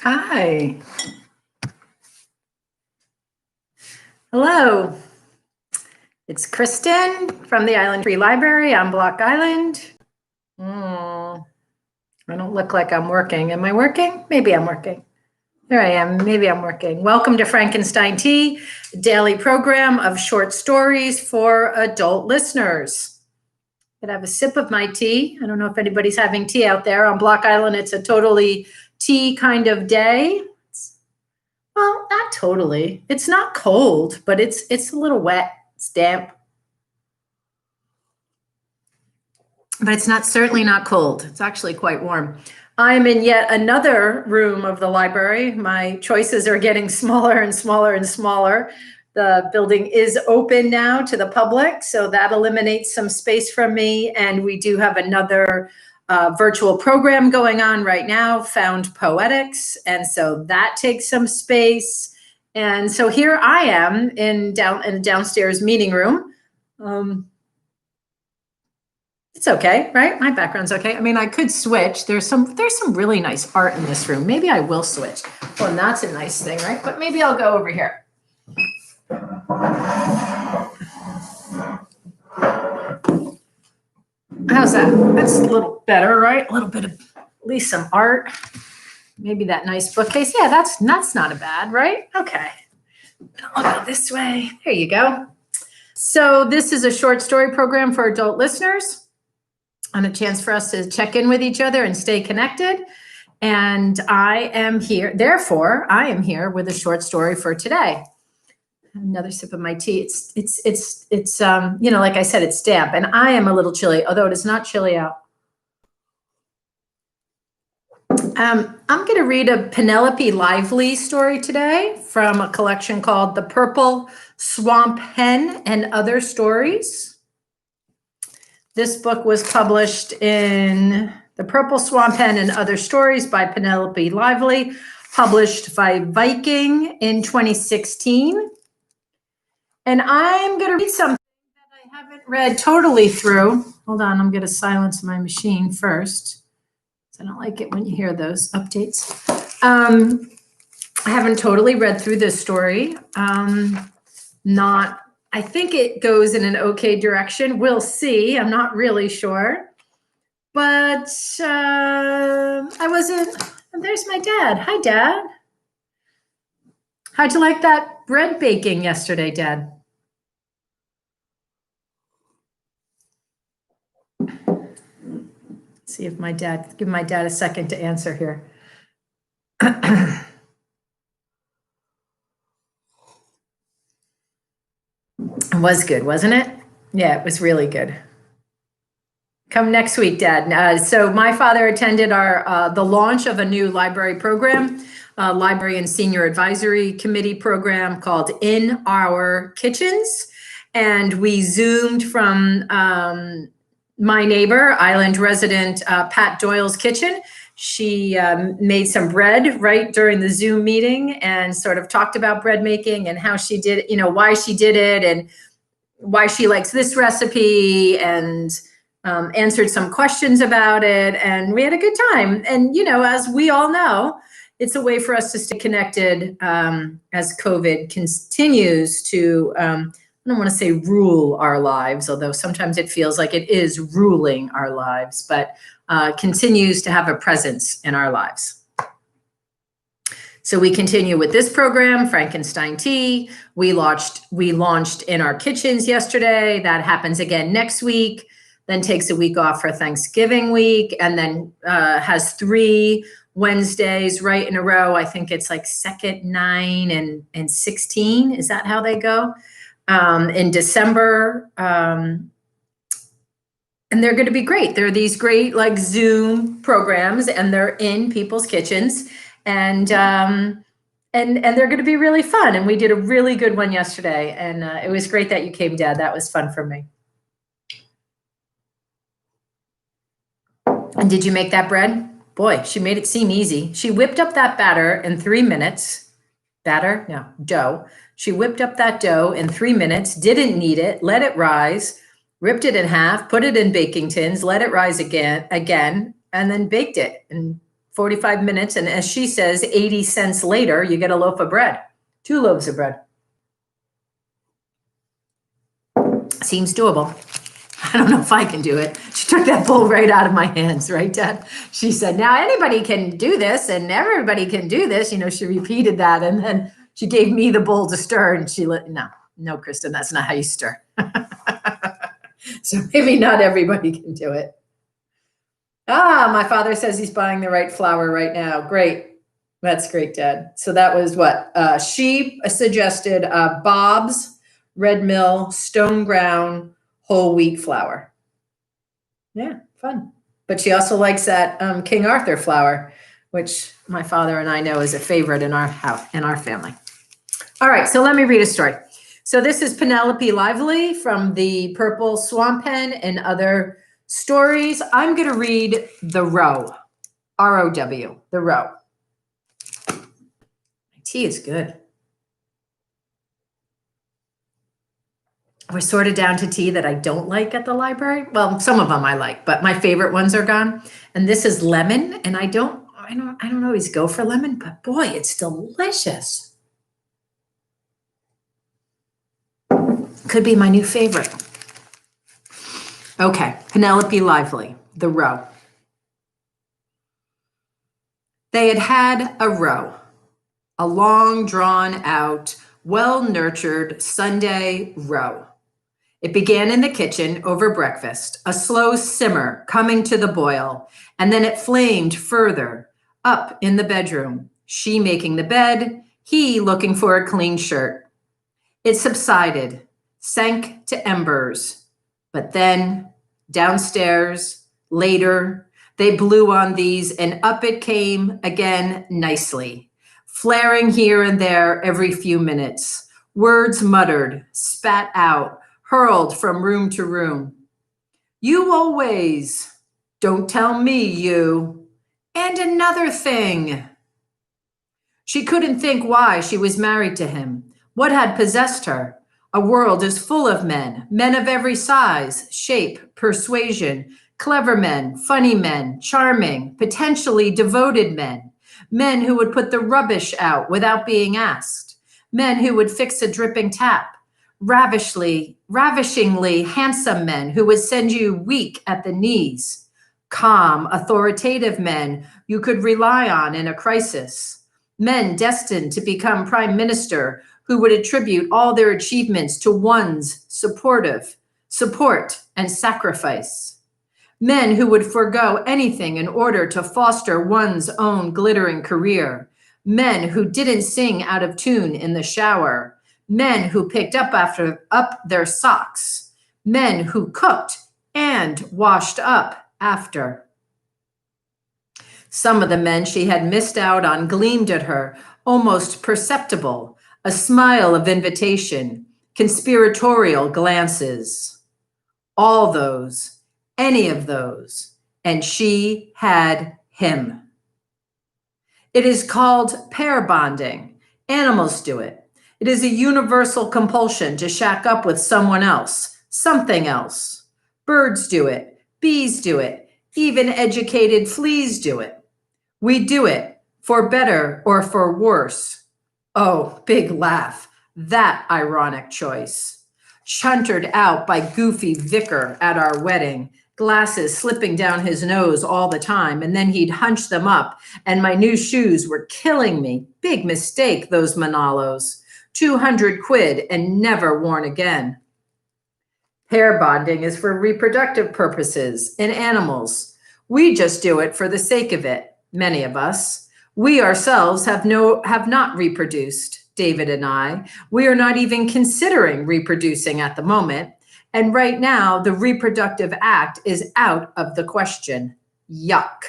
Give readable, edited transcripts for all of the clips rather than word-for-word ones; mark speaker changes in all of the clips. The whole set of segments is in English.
Speaker 1: Hi. Hello. It's Kristen from the Island Free Library on Block Island. I don't look like I'm working. Am I working? Maybe I'm working. There I am. Maybe I'm working. Welcome to Frankenstein Tea, a daily program of short stories for adult listeners. I'm gonna have a sip of my tea. I don't know if anybody's having tea out there. On Block Island, it's a totally tea kind of day. Well, not totally. It's not cold, but it's a little wet. It's damp. But it's certainly not cold. It's actually quite warm. I'm in yet another room of the library. My choices are getting smaller and smaller and smaller. The building is open now to the public, so that eliminates some space from me. And we do have another virtual program going on right now, Found Poetics. And so that takes some space. And so here I am in a downstairs meeting room. It's okay, right? My background's okay. I mean, I could switch. There's some really nice art in this room. Maybe I will switch. Well, and that's a nice thing, right? But maybe I'll go over here. How's that? That's a little better, right? A little bit of at least some art. Maybe that nice bookcase. Yeah, that's not a bad, right? Okay. I'll go this way. There you go. So this is a short story program for adult listeners, and a chance for us to check in with each other and stay connected. And I am here with a short story for today. Another sip of my tea. It's like I said, it's damp, and I am a little chilly, although it is not chilly out. I'm going to read a Penelope Lively story today from a collection called The Purple Swamp Hen and Other Stories. This book was published in The Purple Swamp Hen and Other Stories by Penelope Lively, published by Viking in 2016. And I'm going to read something that I haven't read totally through. Hold on, I'm going to silence my machine first. I don't like it when you hear those updates. I haven't totally read through this story. I think it goes in an okay direction. We'll see. I'm not really sure. But there's my dad. Hi, Dad. How'd you like that bread baking yesterday, Dad? See if give my dad a second to answer here. It was good, wasn't it? Yeah, it was really good. Come next week, Dad. So my father attended the launch of a new library program, Library and Senior Advisory Committee program called In Our Kitchens. And we Zoomed from my neighbor, Island resident Pat Doyle's kitchen. She made some bread right during the Zoom meeting and sort of talked about bread making and how she did it, why she did it and why she likes this recipe, and answered some questions about it. And we had a good time. And, as we all know, it's a way for us to stay connected as COVID continues to, I don't want to say rule our lives, although sometimes it feels like it is ruling our lives, but continues to have a presence in our lives. So we continue with this program, Frankenstein Tea. We launched In Our Kitchens yesterday. That happens again next week, then takes a week off for Thanksgiving week, and then has 3 Wednesdays right in a row. I think it's like 2nd, 9, and 16. Is that how they go? In December. And they're going to be great. They're these great like Zoom programs, and they're in people's kitchens, and they're going to be really fun. And we did a really good one yesterday, and it was great that you came, Dad. That was fun for me. And did you make that bread? Boy, she made it seem easy. She whipped up that batter in 3 minutes. Dough. She whipped up that dough in 3 minutes, didn't knead it, let it rise, ripped it in half, put it in baking tins, let it rise again, and then baked it. And 45 minutes. And as she says, 80 cents later, you get a loaf of bread, 2 loaves of bread. Seems doable. I don't know if I can do it. She took that bowl right out of my hands, right, Dad? She said, now anybody can do this and everybody can do this. You know, she repeated that. And then she gave me the bowl to stir and she no, Kristen, that's not how you stir. So maybe not everybody can do it. My father says he's buying the right flour right now. Great. That's great, Dad. So that was what? She suggested Bob's Red Mill Stone Ground whole wheat flour. Yeah, fun. But she also likes that King Arthur flour, which my father and I know is a favorite in our house, in our family. All right, so let me read a story. So this is Penelope Lively from the Purple Swamp Pen and Other Stories. I'm going to read The Row, R-O-W, The Row. My tea is good. We're sorted down to tea that I don't like at the library. Well, some of them I like, but my favorite ones are gone. And this is lemon, and I don't always go for lemon, but boy, it's delicious. Could be my new favorite. Okay, Penelope Lively, The Row. They had a row, a long drawn out, well-nurtured Sunday row. It began in the kitchen over breakfast, a slow simmer coming to the boil, and then it flamed further up in the bedroom, she making the bed, he looking for a clean shirt. It subsided, sank to embers, but then downstairs, later, they blew on these and up it came again nicely, flaring here and there every few minutes, words muttered, spat out, hurled from room to room. You always, don't tell me you, and another thing. She couldn't think why she was married to him. What had possessed her? A world is full of men, men of every size, shape, persuasion, clever men, funny men, charming, potentially devoted men, men who would put the rubbish out without being asked, men who would fix a dripping tap, ravishingly handsome men who would send you weak at the knees, calm, authoritative men you could rely on in a crisis, men destined to become prime minister who would attribute all their achievements to one's support and sacrifice, men who would forego anything in order to foster one's own glittering career, men who didn't sing out of tune in the shower, men who picked up their socks, men who cooked and washed up after. Some of the men she had missed out on gleamed at her, almost perceptible, a smile of invitation, conspiratorial glances. All those, any of those, and she had him. It is called pair bonding. Animals do it. It is a universal compulsion to shack up with someone else, something else. Birds do it. Bees do it. Even educated fleas do it. We do it, for better or for worse. Oh, big laugh. That ironic choice. Shuntered out by goofy vicar at our wedding, glasses slipping down his nose all the time, and then he'd hunch them up, and my new shoes were killing me. Big mistake, those Manalos. 200 quid and never worn again. Pair bonding is for reproductive purposes in animals. We just do it for the sake of it, many of us. We ourselves have not reproduced, David and I. We are not even considering reproducing at the moment. And right now, the reproductive act is out of the question. Yuck.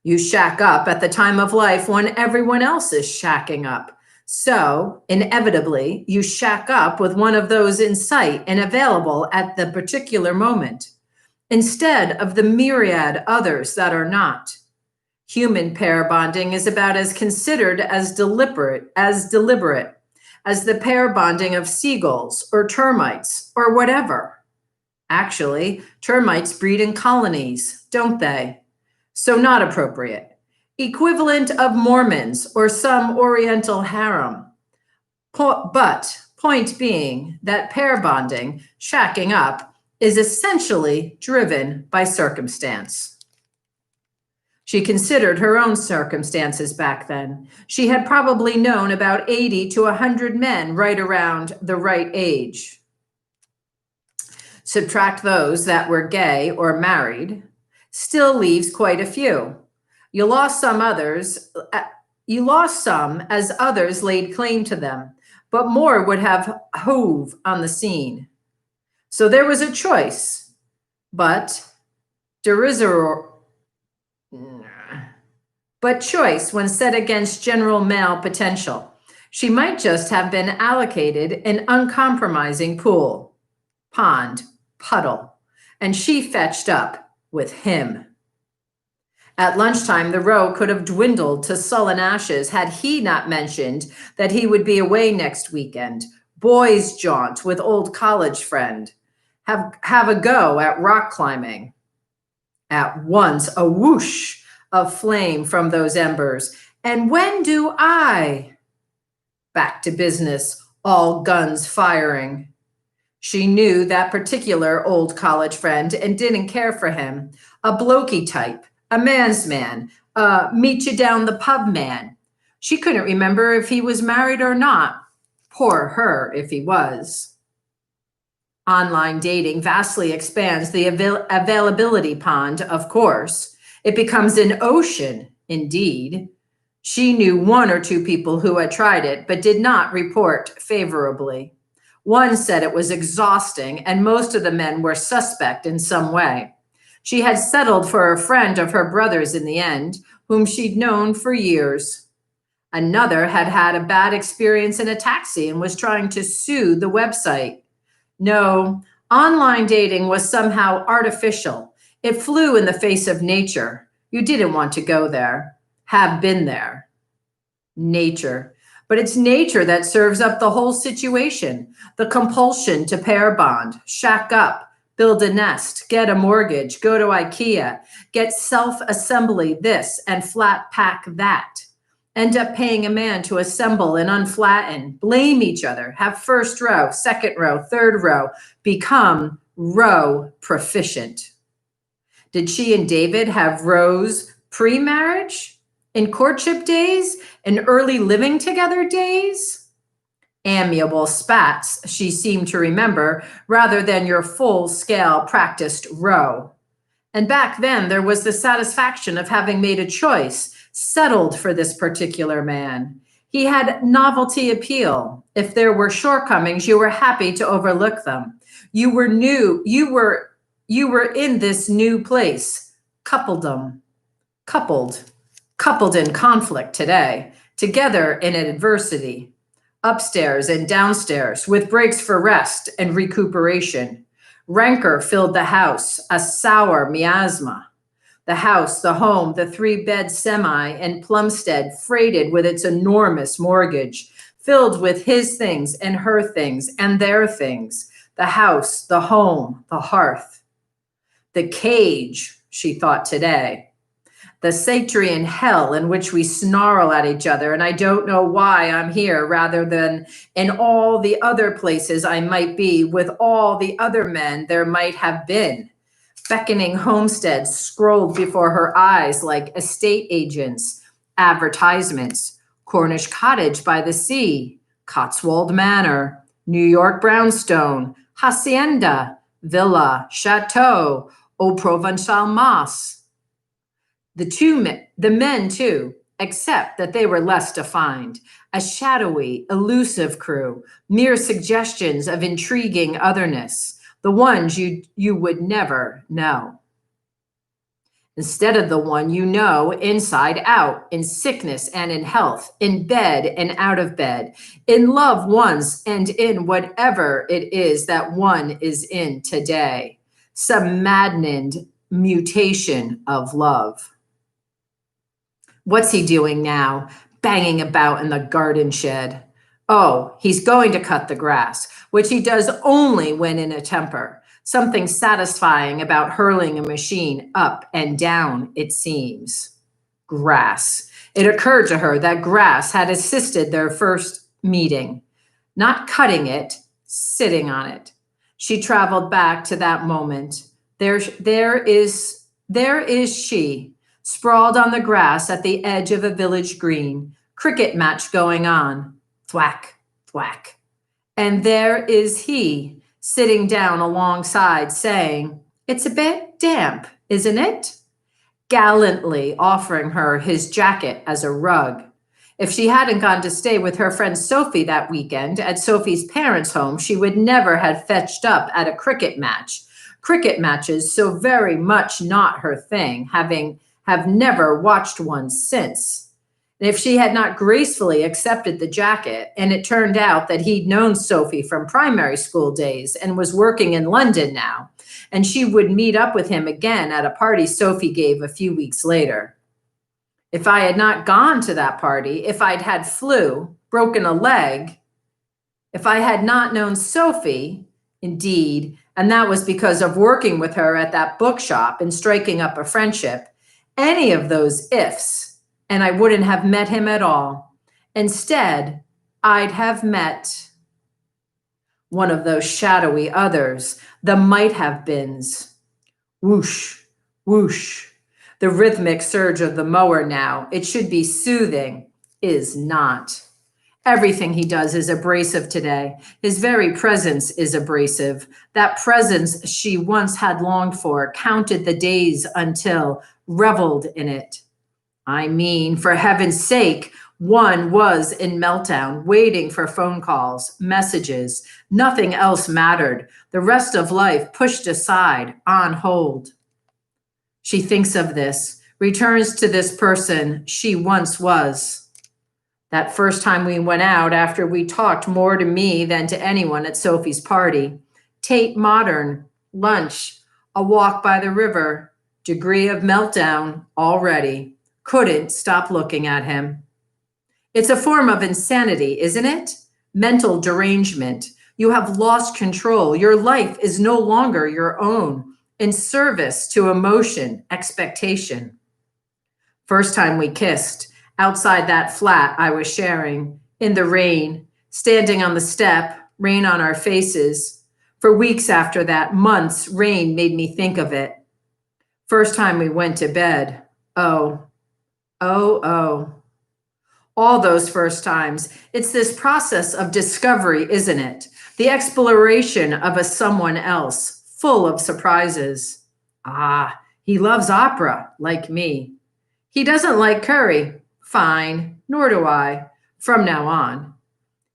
Speaker 1: You shack up at the time of life when everyone else is shacking up. So, inevitably, you shack up with one of those in sight and available at the particular moment, instead of the myriad others that are not. Human pair bonding is about as considered as deliberate as the pair bonding of seagulls or termites or whatever. Actually, termites breed in colonies, don't they? So not appropriate. equivalent of Mormons or some Oriental harem. But point being that pair bonding, shacking up, is essentially driven by circumstance. She considered her own circumstances back then. She had probably known about 80 to 100 men right around the right age. Subtract those that were gay or married, still leaves quite a few. You lost some as others laid claim to them, but more would have hove on the scene. So there was a choice, but choice when set against general male potential. She might just have been allocated an uncompromising pool, pond, puddle, and she fetched up with him. At lunchtime, the row could have dwindled to sullen ashes had he not mentioned that he would be away next weekend. Boys' jaunt with old college friend. Have a go at rock climbing. At once, a whoosh of flame from those embers. And when do I? Back to business, all guns firing. She knew that particular old college friend and didn't care for him. A blokey type, a man's man, meet you down the pub man. She couldn't remember if he was married or not. Poor her if he was. Online dating vastly expands the availability pond, of course. It becomes an ocean, indeed. She knew one or two people who had tried it, but did not report favorably. One said it was exhausting, and most of the men were suspect in some way. She had settled for a friend of her brother's in the end, whom she'd known for years. Another had had a bad experience in a taxi and was trying to sue the website. No, online dating was somehow artificial. It flew in the face of nature. You didn't want to go there, have been there. Nature. But it's nature that serves up the whole situation. The compulsion to pair bond, shack up, build a nest, get a mortgage, go to IKEA, get self-assembly this and flat pack that. End up paying a man to assemble and unflatten, blame each other, have first row, second row, third row, become row proficient. Did she and David have rows pre-marriage, in courtship days, in early living together days? Amiable spats, she seemed to remember, rather than your full-scale practiced row. And back then, there was the satisfaction of having made a choice, settled for this particular man. He had novelty appeal. If there were shortcomings, you were happy to overlook them. You were in this new place, coupled in conflict today, together in adversity, upstairs and downstairs, with breaks for rest and recuperation. Rancor filled the house, a sour miasma. The house, the home, the 3-bed semi in Plumstead, freighted with its enormous mortgage, filled with his things and her things and their things. The house, the home, the hearth. The cage, she thought today. The Satrian hell in which we snarl at each other, and I don't know why I'm here rather than in all the other places I might be with all the other men there might have been. Beckoning homesteads scrolled before her eyes like estate agents, advertisements, Cornish cottage by the sea, Cotswold Manor, New York brownstone, hacienda, villa, chateau, au Provençal mas. The men too, except that they were less defined, a shadowy, elusive crew, mere suggestions of intriguing otherness. The ones you would never know. Instead of the one you know inside out, in sickness and in health, in bed and out of bed, in loved ones and in whatever it is that one is in today. Some maddened mutation of love. What's he doing now? Banging about in the garden shed. Oh, he's going to cut the grass, which he does only when in a temper. Something satisfying about hurling a machine up and down, it seems. Grass. It occurred to her that grass had assisted their first meeting. Not cutting it, sitting on it. She traveled back to that moment. There is she, sprawled on the grass at the edge of a village green, cricket match going on. Thwack, thwack. And there is he, sitting down alongside, saying, "It's a bit damp, isn't it?" Gallantly offering her his jacket as a rug. If she hadn't gone to stay with her friend Sophie that weekend at Sophie's parents' home, she would never have fetched up at a cricket match. Cricket matches so very much not her thing, have never watched one since. And if she had not gracefully accepted the jacket, and it turned out that he'd known Sophie from primary school days and was working in London now, and she would meet up with him again at a party Sophie gave a few weeks later. If I had not gone to that party, if I'd had flu, broken a leg, if I had not known Sophie, indeed, and that was because of working with her at that bookshop and striking up a friendship, any of those ifs, and I wouldn't have met him at all. Instead, I'd have met one of those shadowy others, the might have beens. Whoosh, whoosh. The rhythmic surge of the mower now, it should be soothing, is not. Everything he does is abrasive today. His very presence is abrasive. That presence she once had longed for, counted the days until, reveled in it. I mean, for heaven's sake, one was in meltdown, waiting for phone calls, messages. Nothing else mattered. The rest of life pushed aside, on hold. She thinks of this, returns to this person she once was. That first time we went out after we talked more to me than to anyone at Sophie's party. Tate Modern, lunch, a walk by the river, degree of meltdown already. Couldn't stop looking at him. It's a form of insanity, isn't it? Mental derangement. You have lost control. Your life is no longer your own, in service to emotion, expectation. First time we kissed, outside that flat I was sharing, in the rain, standing on the step, rain on our faces. For weeks after that, months, rain made me think of it. First time we went to bed. Oh. All those first times. It's this process of discovery, isn't it? The exploration of a someone else, full of surprises. He loves opera, like me. He doesn't like curry. Fine, nor do I, from now on.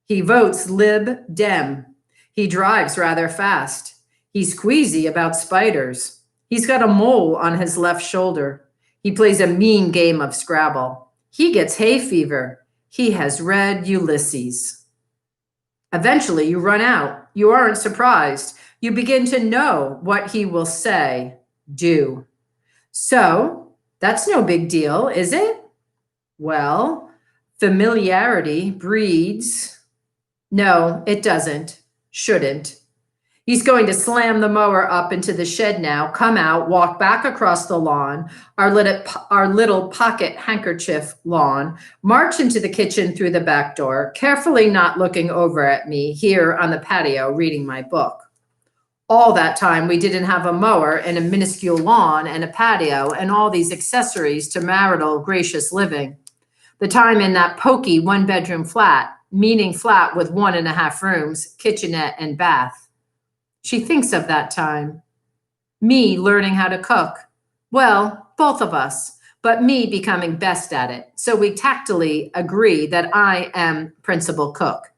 Speaker 1: He votes Lib Dem. He drives rather fast. He's queasy about spiders. He's got a mole on his left shoulder. He plays a mean game of Scrabble. He gets hay fever. He has read Ulysses. Eventually, you run out. You aren't surprised. You begin to know what he will say, do. So, that's no big deal, is it? Well, familiarity breeds. No, it doesn't. Shouldn't. He's going to slam the mower up into the shed now, come out, walk back across the lawn, our little pocket handkerchief lawn, march into the kitchen through the back door, carefully not looking over at me here on the patio reading my book. All that time, we didn't have a mower and a minuscule lawn and a patio and all these accessories to marital gracious living. The time in that pokey one-bedroom flat, meaning flat with 1.5 rooms, kitchenette, and bath. She thinks of that time. Me learning how to cook. Well, both of us, but me becoming best at it. So we tactily agree that I am principal cook.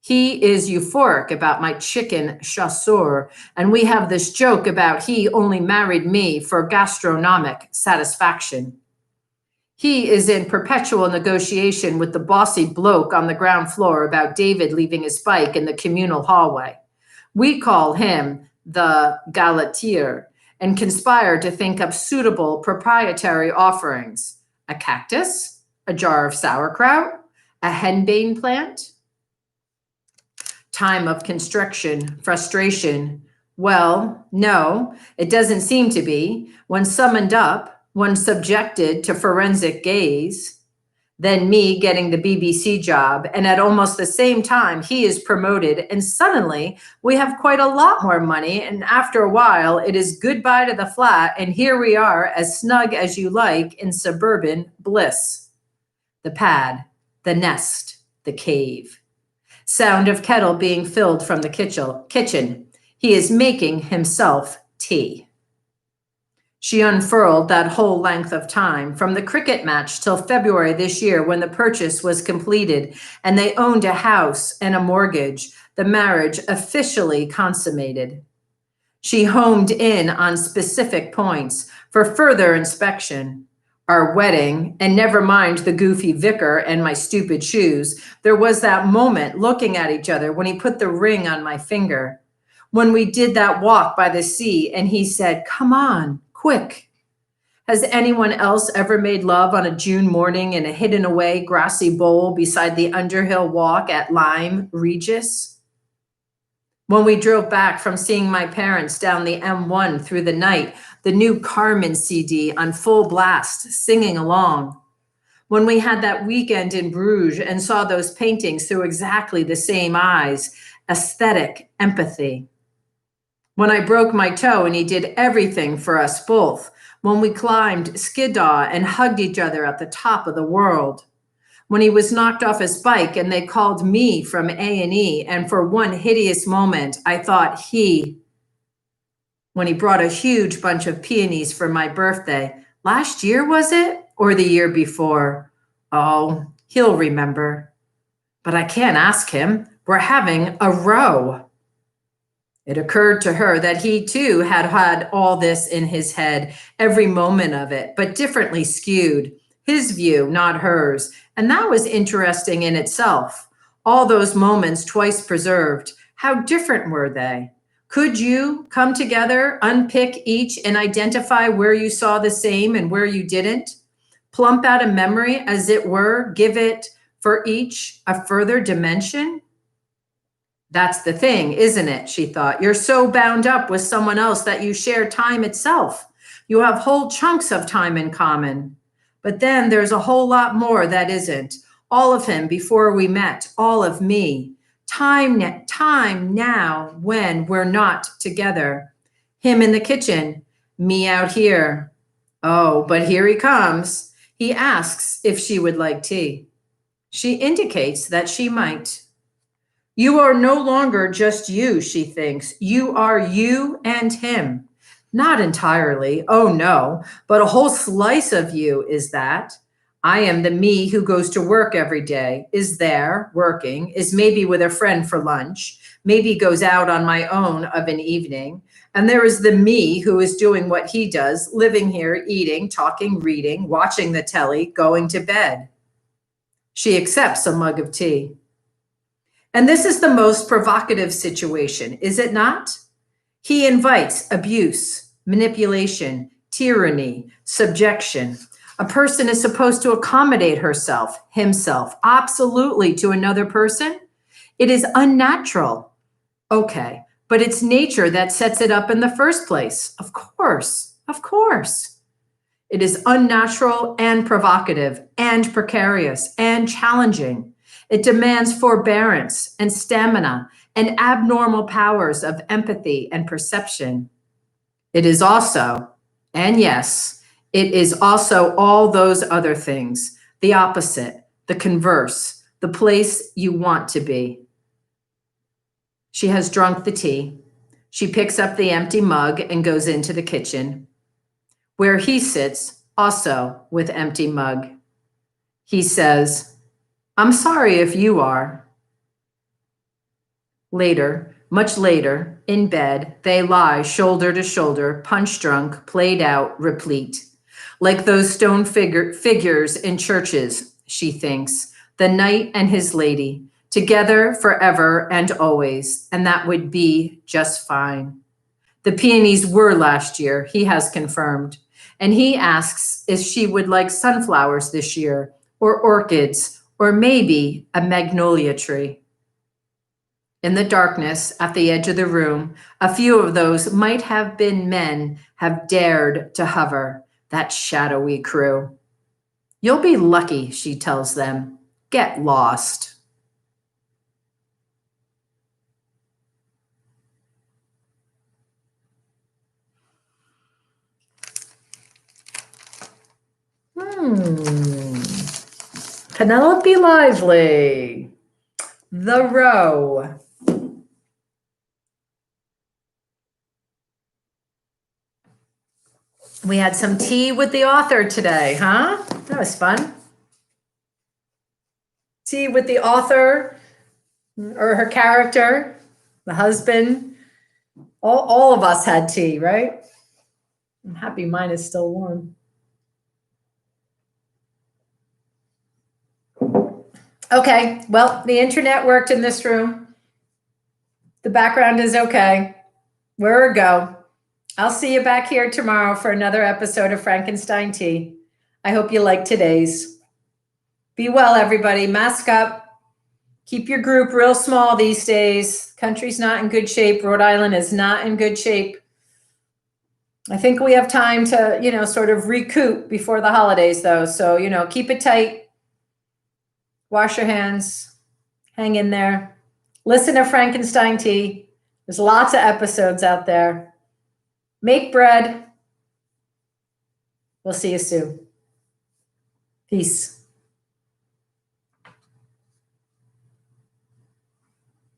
Speaker 1: He is euphoric about my chicken chasseur, and we have this joke about he only married me for gastronomic satisfaction. He is in perpetual negotiation with the bossy bloke on the ground floor about David leaving his bike in the communal hallway. We call him the Galatier and conspire to think up suitable proprietary offerings. A cactus, a jar of sauerkraut, a henbane plant. Time of constriction, frustration. Well, no, it doesn't seem to be. When summoned up, one subjected to forensic gaze, then me getting the BBC job, and at almost the same time, he is promoted, and suddenly we have quite a lot more money, and after a while, it is goodbye to the flat, and here we are, as snug as you like, in suburban bliss. The pad, the nest, the cave. Sound of kettle being filled from the kitchen. He is making himself tea. She unfurled that whole length of time, from the cricket match till February this year when the purchase was completed and they owned a house and a mortgage, the marriage officially consummated. She homed in on specific points for further inspection. Our wedding, and never mind the goofy vicar and my stupid shoes, there was that moment looking at each other when he put the ring on my finger. When we did that walk by the sea and he said, "Come on, quick." Has anyone else ever made love on a June morning in a hidden away grassy bowl beside the Underhill Walk at Lyme Regis? When we drove back from seeing my parents down the M1 through the night, the new Carmen CD on full blast, singing along. When we had that weekend in Bruges and saw those paintings through exactly the same eyes, aesthetic empathy. When I broke my toe and he did everything for us both. When we climbed Skiddaw and hugged each other at the top of the world. When he was knocked off his bike and they called me from A&E, and for one hideous moment, I thought when he brought a huge bunch of peonies for my birthday, last year was it? Or the year before? Oh, he'll remember. But I can't ask him. We're having a row. It occurred to her that he too had all this in his head, every moment of it, but differently skewed. His view, not hers. And that was interesting in itself. All those moments twice preserved. How different were they? Could you come together, unpick each, and identify where you saw the same and where you didn't? Plump out a memory, as it were, give it for each a further dimension? That's the thing, isn't it? She thought. You're so bound up with someone else that you share time itself. You have whole chunks of time in common. But then there's a whole lot more that isn't. All of him before we met, all of me. Time now when we're not together. Him in the kitchen, me out here. Oh, but here he comes. He asks if she would like tea. She indicates that she might. You are no longer just you, she thinks. You are you and him. Not entirely, oh no, but a whole slice of you is that. I am the me who goes to work every day, is there, working, is maybe with a friend for lunch, maybe goes out on my own of an evening. And there is the me who is doing what he does, living here, eating, talking, reading, watching the telly, going to bed. She accepts a mug of tea. And this is the most provocative situation, is it not? He invites abuse, manipulation, tyranny, subjection. A person is supposed to accommodate herself, himself, absolutely to another person. It is unnatural. Okay, but it's nature that sets it up in the first place. Of course, of course. It is unnatural and provocative and precarious and challenging. It demands forbearance and stamina and abnormal powers of empathy and perception. It is also, and yes, it is also all those other things, the opposite, the converse, the place you want to be. She has drunk the tea. She picks up the empty mug and goes into the kitchen, where he sits, also with empty mug. He says, "I'm sorry if you are." Later, much later, in bed, they lie shoulder to shoulder, punch-drunk, played out, replete. Like those stone figures in churches, she thinks, the knight and his lady, together forever and always, and that would be just fine. The peonies were last year, he has confirmed, and he asks if she would like sunflowers this year, or orchids, or maybe a magnolia tree. In the darkness, at the edge of the room, a few of those might have been men have dared to hover. that shadowy crew. You'll be lucky, she tells them. Get lost. Penelope Lively. The Row. We had some tea with the author today, huh? That was fun. Tea with the author or her character, the husband. All of us had tea, right? I'm happy mine is still warm. Okay, well, the internet worked in this room. The background is okay. We're a go. I'll see you back here tomorrow for another episode of Frankenstein Tea. I hope you like today's. Be well, everybody. Mask up. Keep your group real small these days. Country's not in good shape. Rhode Island is not in good shape. I think we have time to, sort of recoup before the holidays, though. So, keep it tight. Wash your hands. Hang in there. Listen to Frankenstein Tea. There's lots of episodes out there. Make bread. We'll see you soon. Peace.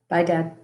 Speaker 1: Bye, Dad.